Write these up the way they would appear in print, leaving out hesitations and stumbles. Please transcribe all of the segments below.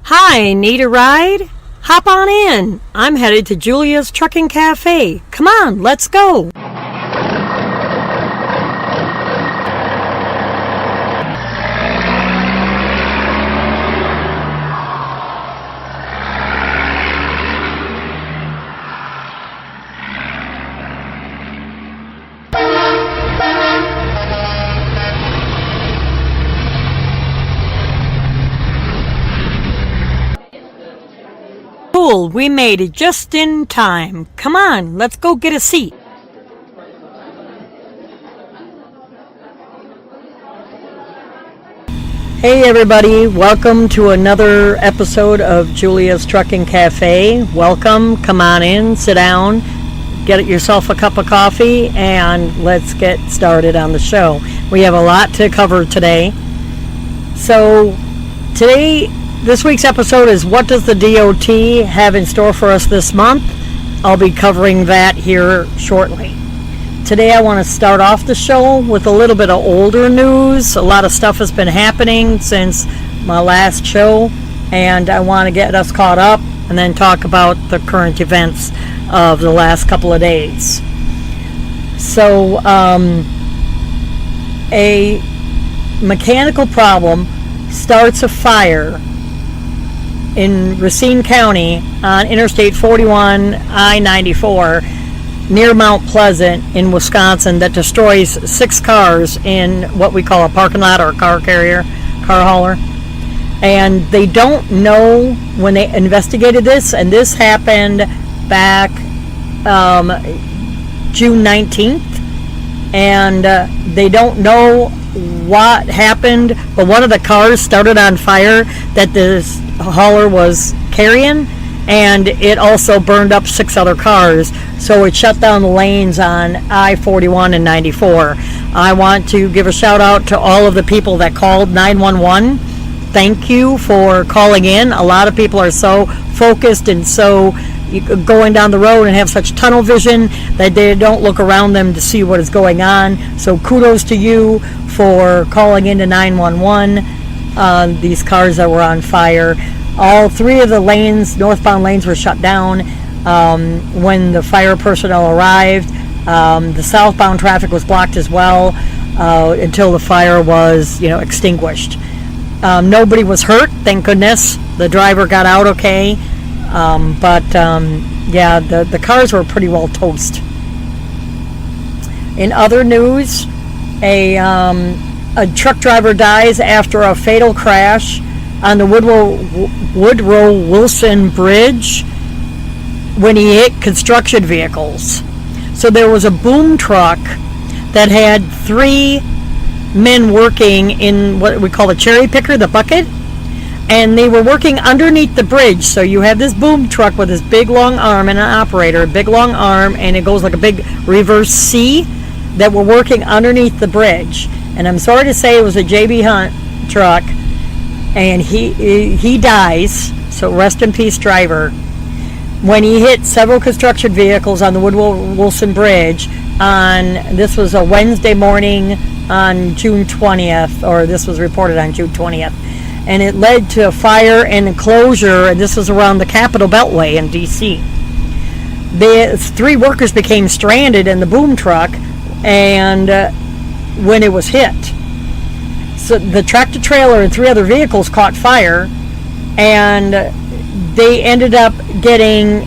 Hi, need a ride? Hop on in. I'm headed to Julia's Trucking Cafe. Come on, let's go. Cool, we made it just in time. Come on, let's go get a seat. Hey everybody, welcome to another episode of Julia's Trucking Cafe. Welcome, come on in, sit down, get yourself a cup of coffee, and let's get started on the show. We have a lot to cover today. So this week's episode is what does the DOT have in store for us this month? I'll be covering that here shortly. Today I want to start off the show with a little bit of older news. A lot of stuff has been happening since my last show, and I want to get us caught up and then talk about the current events of the last couple of days. So, a mechanical problem starts a fire in Racine County on Interstate 41 I-94 near Mount Pleasant in Wisconsin that destroys 6 cars in what we call a parking lot or a car hauler. And they don't know when they investigated this, and this happened back June 19th, and they don't know what happened, but one of the cars started on fire that this hauler was carrying, and it also burned up 6 other cars, so it shut down the lanes on I-41 and 94. I want to give a shout out to all of the people that called 911. Thank you for calling in. A lot of people are so focused and so going down the road and have such tunnel vision that they don't look around them to see what is going on. So kudos to you for calling into 911 on these cars that were on fire. All 3 of the lanes, northbound lanes, were shut down when the fire personnel arrived. The southbound traffic was blocked as well until the fire was, extinguished. Nobody was hurt, thank goodness. The driver got out okay. The cars were pretty well toast. In other news, a truck driver dies after a fatal crash on the Woodrow Wilson Bridge when he hit construction vehicles. So there was a boom truck that had 3 men working in what we call the cherry picker, the bucket, and they were working underneath the bridge. So you have this boom truck with this big long arm and an operator, a big long arm, and it goes like a big reverse C that were working underneath the bridge. And I'm sorry to say it was a JB Hunt truck, and he dies, so rest in peace, driver, when he hit several construction vehicles on the Woodrow Wilson Bridge this was a Wednesday morning on June 20th, or this was reported on June 20th, and it led to a fire and a closure, and this was around the Capitol Beltway in D.C. The 3 workers became stranded in the boom truck, and when it was hit. So the tractor trailer and 3 other vehicles caught fire, and they ended up getting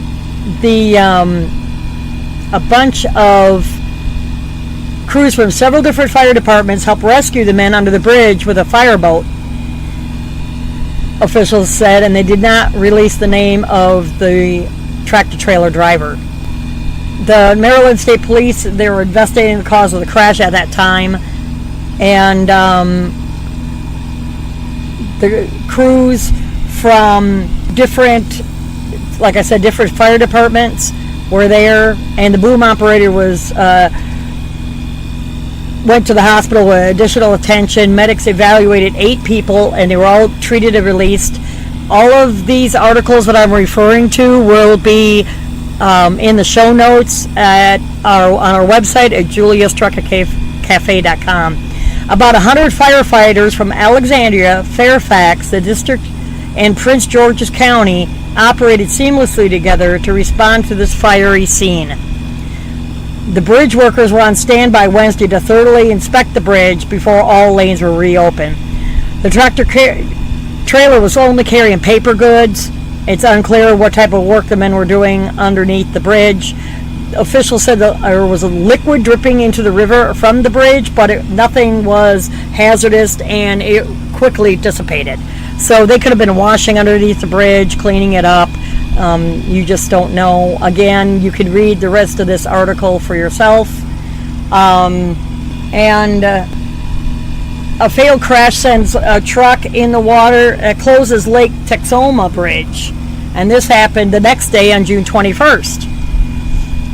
a bunch of crews from several different fire departments helped rescue the men under the bridge with a fireboat, officials said, and they did not release the name of the tractor trailer driver. The Maryland State Police, they were investigating the cause of the crash at that time, and the crews from different fire departments were there, and the boom operator went to the hospital with additional attention. Medics evaluated 8 people, and they were all treated and released. All of these articles that I'm referring to will be in the show notes on our website at juliastruckingcafe.com. About 100 firefighters from Alexandria, Fairfax, the district and Prince George's County operated seamlessly together to respond to this fiery scene. The bridge workers were on standby Wednesday to thoroughly inspect the bridge before all lanes were reopened. The tractor trailer was only carrying paper goods. It's unclear what type of work the men were doing underneath the bridge. Officials said that there was a liquid dripping into the river from the bridge, but nothing was hazardous and it quickly dissipated. So they could have been washing underneath the bridge, cleaning it up. You just don't know. Again, you can read the rest of this article for yourself. A failed crash sends a truck in the water at closes Lake Texoma Bridge. And this happened the next day on June 21st.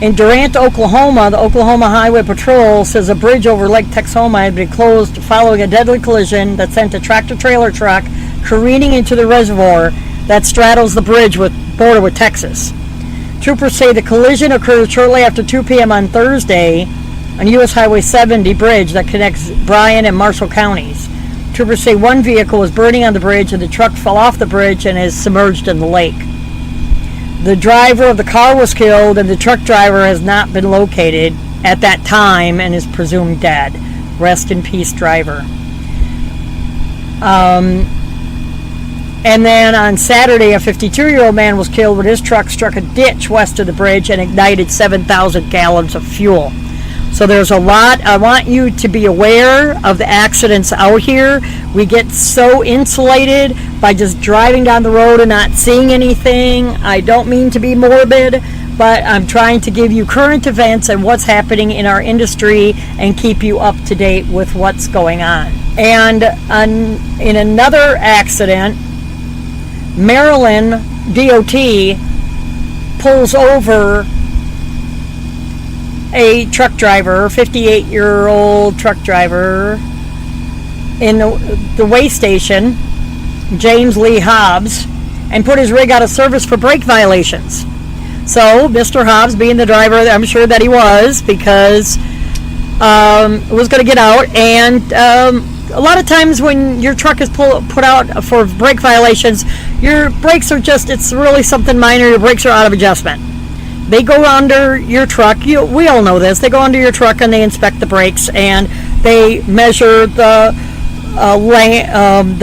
In Durant, Oklahoma, the Oklahoma Highway Patrol says a bridge over Lake Texoma had been closed following a deadly collision that sent a tractor-trailer truck careening into the reservoir that straddles the bridge border with Texas. Troopers say the collision occurred shortly after 2 p.m. on Thursday on U.S. Highway 70 bridge that connects Bryan and Marshall counties. Troopers say one vehicle was burning on the bridge and the truck fell off the bridge and is submerged in the lake. The driver of the car was killed and the truck driver has not been located at that time and is presumed dead. Rest in peace, driver. And then on Saturday, a 52-year-old man was killed when his truck struck a ditch west of the bridge and ignited 7,000 gallons of fuel. So there's a lot. I want you to be aware of the accidents out here. We get so insulated by just driving down the road and not seeing anything. I don't mean to be morbid, but I'm trying to give you current events and what's happening in our industry and keep you up to date with what's going on. And in another accident, Maryland DOT pulls over a truck driver, 58-year-old truck driver, in the weigh station, James Lee Hobbs, and put his rig out of service for brake violations. So Mr. Hobbs, being the driver I'm sure that he was, because was going to get out, and a lot of times when your truck is put out for brake violations, your brakes are it's really something minor. Your brakes are out of adjustment. They go under your truck. We all know this. They go under your truck and they inspect the brakes and they measure the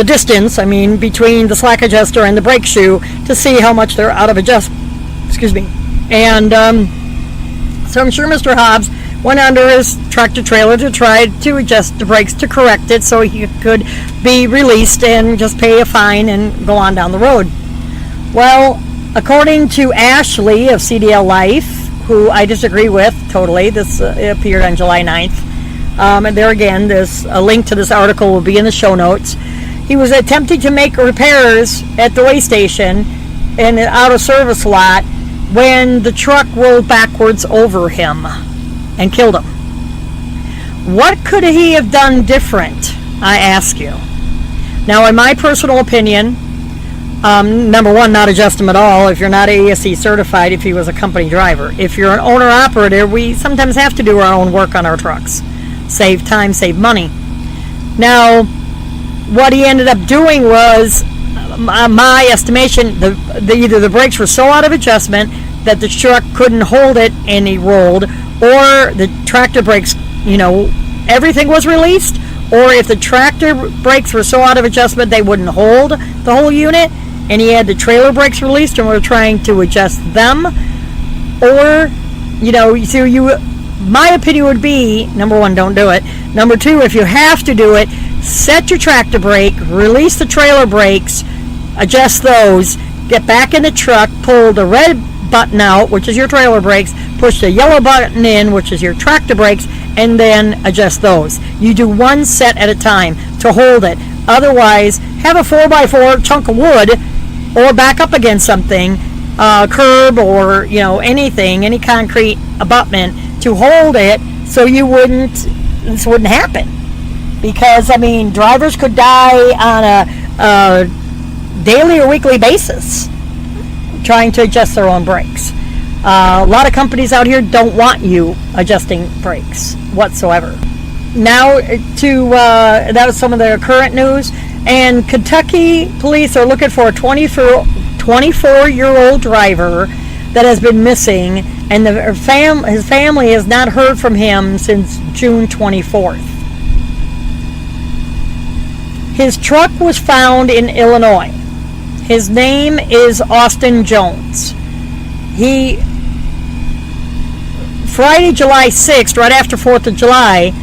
distance, between the slack adjuster and the brake shoe to see how much they're out of adjustment. Excuse me. And so I'm sure Mr. Hobbs went under his tractor trailer to try to adjust the brakes to correct it so he could be released and just pay a fine and go on down the road. Well, according to Ashley of CDL Life, who I disagree with totally, this appeared on July 9th, and there again, a link to this article will be in the show notes. He was attempting to make repairs at the weigh station in an out-of-service lot when the truck rolled backwards over him and killed him. What could he have done different, I ask you? Now, in my personal opinion, number one, not adjust him at all if you're not ASE certified if he was a company driver. If you're an owner-operator, we sometimes have to do our own work on our trucks. Save time, save money. Now, what he ended up doing was, my estimation, either the brakes were so out of adjustment that the truck couldn't hold it and he rolled, or the tractor brakes, everything was released, or if the tractor brakes were so out of adjustment they wouldn't hold the whole unit, and he had the trailer brakes released and we're trying to adjust them, or, my opinion would be, number one, don't do it. Number two, if you have to do it, set your tractor brake, release the trailer brakes, adjust those, get back in the truck, pull the red button out, which is your trailer brakes, push the yellow button in, which is your tractor brakes, and then adjust those. You do one set at a time to hold it. Otherwise, have a 4x4 chunk of wood or back up against something, curb or, anything, any concrete abutment to hold it so this wouldn't happen. Because, drivers could die on a daily or weekly basis trying to adjust their own brakes. A lot of companies out here don't want you adjusting brakes whatsoever. Now that was some of the current news. And Kentucky police are looking for a 24-year-old driver that has been missing, and his family has not heard from him since June 24th. His truck was found in Illinois. His name is Austin Jones. Friday, July 6th, right after 4th of July,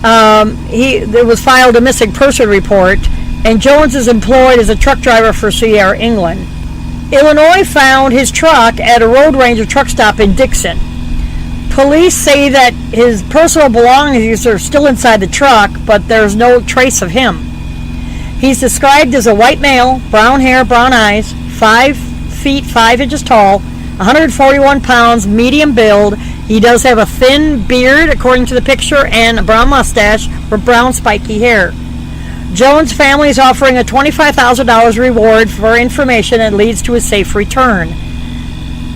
there was filed a missing person report, and Jones is employed as a truck driver for Sierra, England. Illinois found his truck at a Road Ranger truck stop in Dixon. Police say that his personal belongings are still inside the truck, but there's no trace of him. He's described as a white male, brown hair, brown eyes, 5 feet 5 inches tall, 141 pounds, medium build. He does have a thin beard, according to the picture, and a brown mustache with brown spiky hair. Jones' family is offering a $25,000 reward for information that leads to a safe return.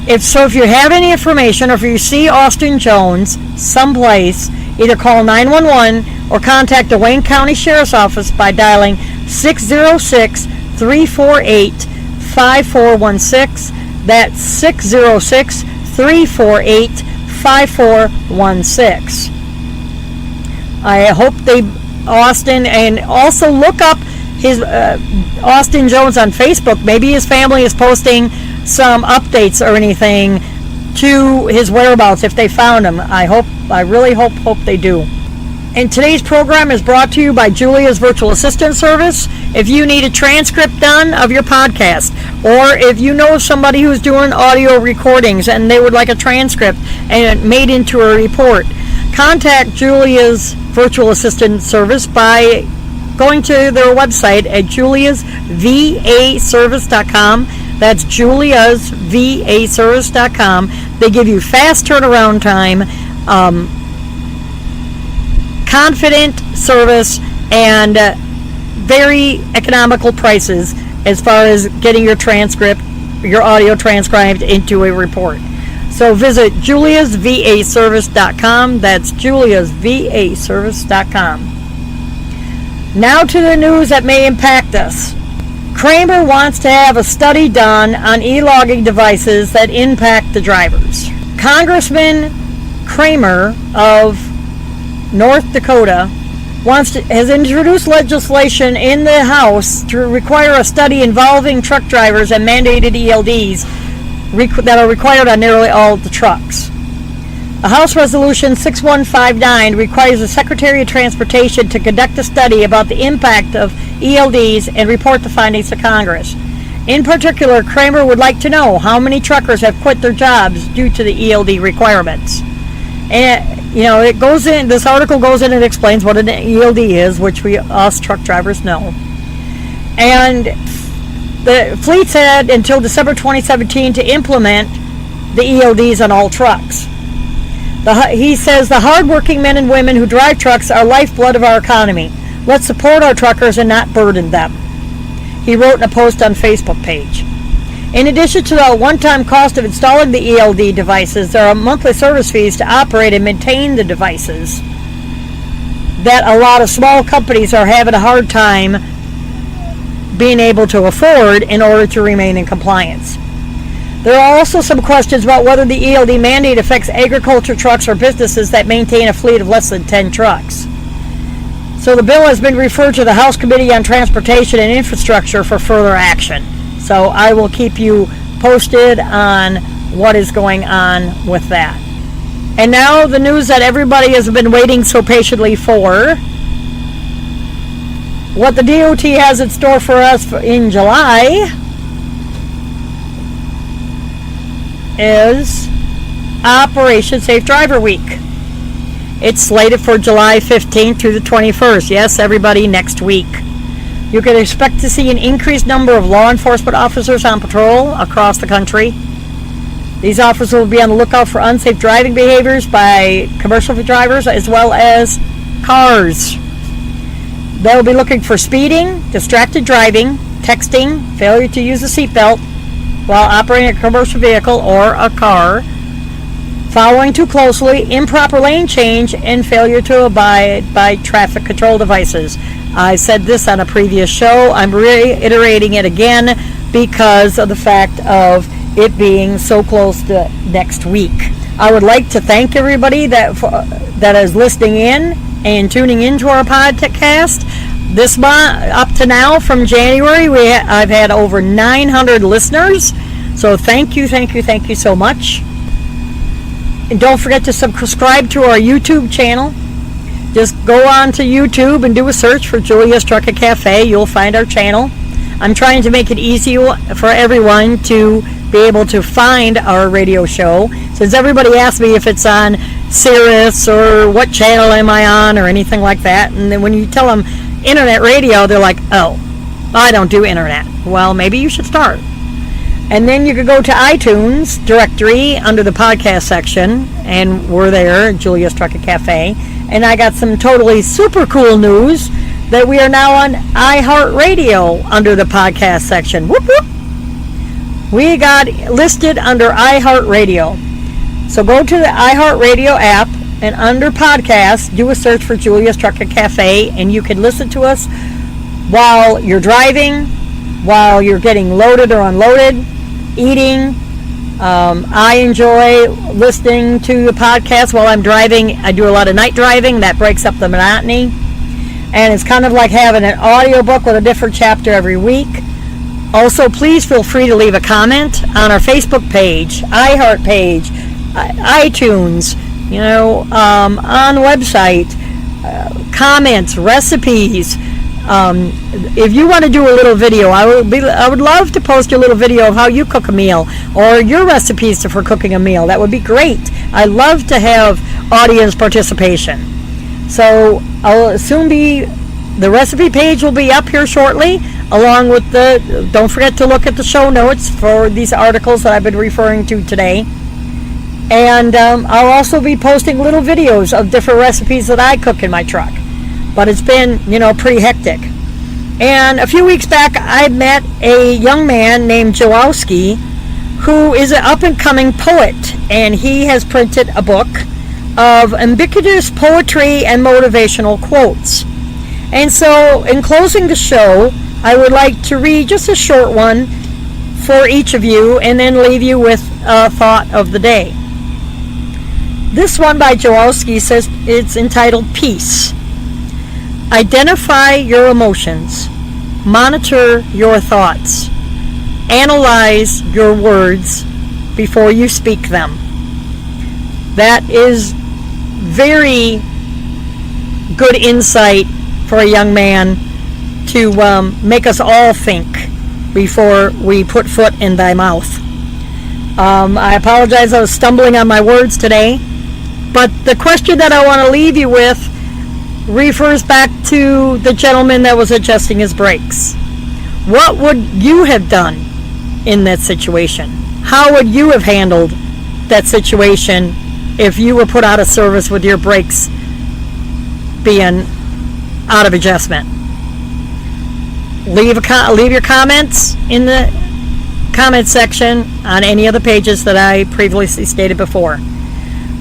If you have any information, or if you see Austin Jones someplace, either call 911 or contact the Wayne County Sheriff's Office by dialing 606-348-5416. That's 606-348-5416. I hope Austin, and also look up his Austin Jones on Facebook. Maybe his family is posting some updates or anything to his whereabouts if they found him. I really hope they do. And today's program is brought to you by Julia's Virtual Assistant Service. If you need a transcript done of your podcast, or if you know somebody who's doing audio recordings and they would like a transcript and made into a report, contact Julia's Virtual Assistant Service by going to their website at juliasvaservice.com. That's juliasvaservice.com. They give you fast turnaround time, confident service, and very economical prices as far as getting your audio transcribed into a report. So visit juliasvaservice.com. That's juliasvaservice.com. Now to the news that may impact us. Kramer wants to have a study done on e-logging devices that impact the drivers. Congressman Kramer of North Dakota has introduced legislation in the House to require a study involving truck drivers and mandated ELDs that are required on nearly all the trucks. A House Resolution 6159 requires the Secretary of Transportation to conduct a study about the impact of ELDs and report the findings to Congress. In particular, Kramer would like to know how many truckers have quit their jobs due to the ELD requirements. And this article goes in and explains what an ELD is, which us truck drivers know. And the fleets had until December 2017 to implement the ELDs on all trucks. He says the hardworking men and women who drive trucks are lifeblood of our economy. Let's support our truckers and not burden them. He wrote in a post on Facebook page. In addition to the one-time cost of installing the ELD devices, there are monthly service fees to operate and maintain the devices that a lot of small companies are having a hard time being able to afford in order to remain in compliance. There are also some questions about whether the ELD mandate affects agriculture trucks or businesses that maintain a fleet of less than 10 trucks. So the bill has been referred to the House Committee on Transportation and Infrastructure for further action. So I will keep you posted on what is going on with that. And now the news that everybody has been waiting so patiently for. What the DOT has in store for us in July is Operation Safe Driver Week. It's slated for July 15th through the 21st. Yes, everybody, next week. You can expect to see an increased number of law enforcement officers on patrol across the country. These officers will be on the lookout for unsafe driving behaviors by commercial drivers as well as cars. They'll be looking for speeding, distracted driving, texting, failure to use a seatbelt while operating a commercial vehicle or a car, following too closely, improper lane change, and failure to abide by traffic control devices. I said this on a previous show. I'm reiterating it again because of the fact of it being so close to next week. I would like to thank everybody that is listening in and tuning into our podcast. This month, up to now, from January, I've had over 900 listeners. So thank you so much. And don't forget to subscribe to our YouTube channel. Just go on to YouTube and do a search for Julia's Trucking Cafe. You'll find our channel. I'm trying to make it easy for everyone to be able to find our radio show. Since everybody asks me if it's on Sirius or what channel am I on or anything like that. And then when you tell them internet radio, they're like, oh, I don't do internet. Well, maybe you should start. And then you could go to iTunes directory under the podcast section, and we're there, Julia's Trucking Cafe. And I got some totally super cool news that we are now on iHeartRadio under the podcast section. Whoop, whoop. We got listed under iHeartRadio. So go to the iHeartRadio app, and under podcasts, do a search for Julia's Trucking Cafe, and you can listen to us while you're driving, while you're getting loaded or unloaded, eating. I enjoy listening to the podcast while I'm driving. I do a lot of night driving. That breaks up the monotony. And it's kind of like having an audiobook with a different chapter every week. Also, please feel free to leave a comment on our Facebook page, iHeart page, iTunes, on the website, comments, recipes. If you want to do a little video, I would love to post a little video of how you cook a meal or your recipes for cooking a meal. That would be great. I love to have audience participation. So I'll soon the recipe page will be up here shortly, along with don't forget to look at the show notes for these articles that I've been referring to today. And I'll also be posting little videos of different recipes that I cook in my truck. But it's been, pretty hectic. And a few weeks back, I met a young man named Jawowski, who is an up-and-coming poet. And he has printed a book of ubiquitous poetry and motivational quotes. And so, in closing the show, I would like to read just a short one for each of you, and then leave you with a thought of the day. This one by Jawowski says it's entitled Peace. Identify your emotions. Monitor your thoughts. Analyze your words before you speak them. That is very good insight for a young man to make us all think before we put foot in thy mouth. I apologize, I was stumbling on my words today, but the question that I want to leave you with refers back to the gentleman that was adjusting his brakes. What would you have done in that situation? How would you have handled that situation if you were put out of service with your brakes being out of adjustment? Leave your comments in the comment section on any of the pages that I previously stated before.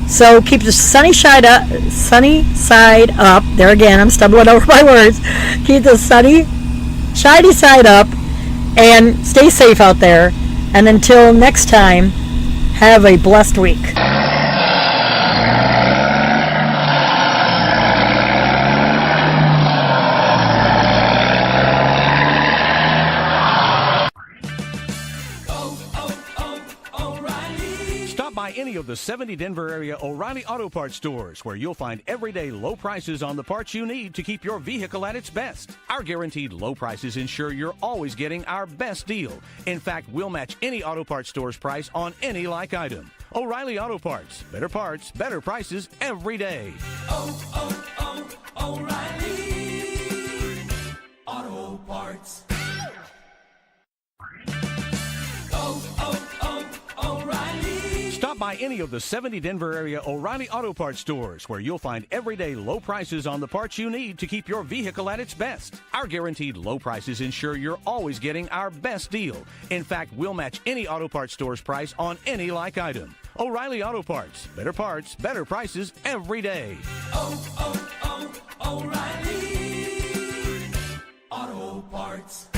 So keep the sunny side up. There again, I'm stumbling over my words. Keep the shiny side up, and stay safe out there. And until next time, have a blessed week. Any of the 70 Denver area O'Reilly Auto Parts stores, where you'll find everyday low prices on the parts you need to keep your vehicle at its best. Our guaranteed low prices ensure you're always getting our best deal. In fact, we'll match any auto parts store's price on any like item. O'Reilly Auto Parts. Better parts, better prices every day. O'Reilly Auto Parts. O'Reilly. Stop by by any of the 70 Denver area O'Reilly Auto Parts stores, where you'll find everyday low prices on the parts you need to keep your vehicle at its best. Our guaranteed low prices ensure you're always getting our best deal. In fact, we'll match any auto parts store's price on any like item. O'Reilly Auto Parts. Better parts, better prices every day. Oh, oh, oh, O'Reilly Auto Parts.